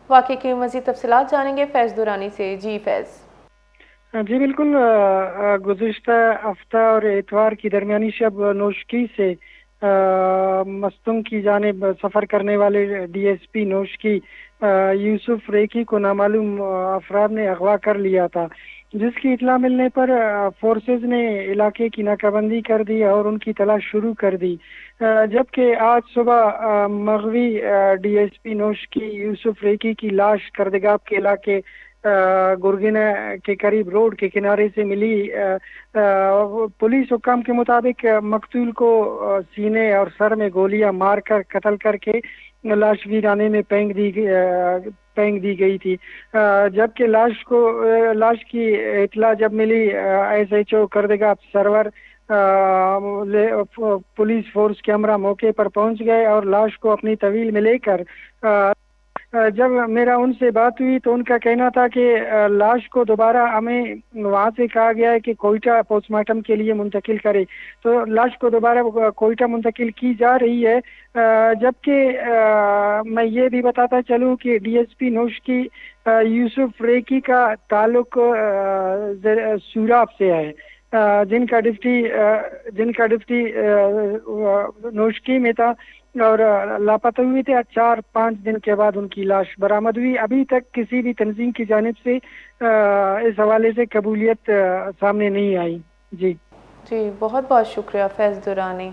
واقعے کی مزید تفصیلات جانیں گے فیض درانی سے۔ جی فیض۔ جی بالکل، گزشتہ ہفتہ اور اتوار کی درمیانی شب نوشکی سے مستنگ کی جانب سفر کرنے والے ڈی ایس پی نوشکی یوسف ریکی کو نامعلوم افراد نے اغوا کر لیا تھا، جس کی اطلاع ملنے پر فورسز نے علاقے کی ناکہ بندی کر دی اور ان کی تلاش شروع کر دی، جبکہ آج صبح مغوی ڈی ایس پی نوشکی یوسف ریکی کی لاش کردگاب کے علاقے گرگینہ کے قریب روڈ کے کنارے سے ملی۔ پولیس حکام کے مطابق مقتول کو سینے اور سر میں گولیاں مار کر قتل کر کے لاش ویرانے میں پھینک دی گئی تھی، جبکہ لاش کی اطلاع جب ملی ایس ایچ او کردگاب سرور پولیس فورس کے امرا موقع پر پہنچ گئے اور لاش کو اپنی طویل میں لے کر جب میرا ان سے بات ہوئی تو ان کا کہنا تھا کہ لاش کو دوبارہ ہمیں وہاں سے کہا گیا ہے کہ کوئٹہ پوسٹ مارٹم کے لیے منتقل کرے، تو لاش کو دوبارہ کوئٹہ منتقل کی جا رہی ہے، جبکہ میں یہ بھی بتاتا چلوں کہ ڈی ایس پی نوشکی یوسف ریکی کا تعلق سوراب سے ہے، جن کا ڈپٹی نوشکی میں تھا اور لاپتہ ہوئے تھے۔ 4-5 دن کے بعد ان کی لاش برآمد ہوئی۔ ابھی تک کسی بھی تنظیم کی جانب سے اس حوالے سے قبولیت سامنے نہیں آئی۔ جی جی، بہت بہت شکریہ فیض درانی۔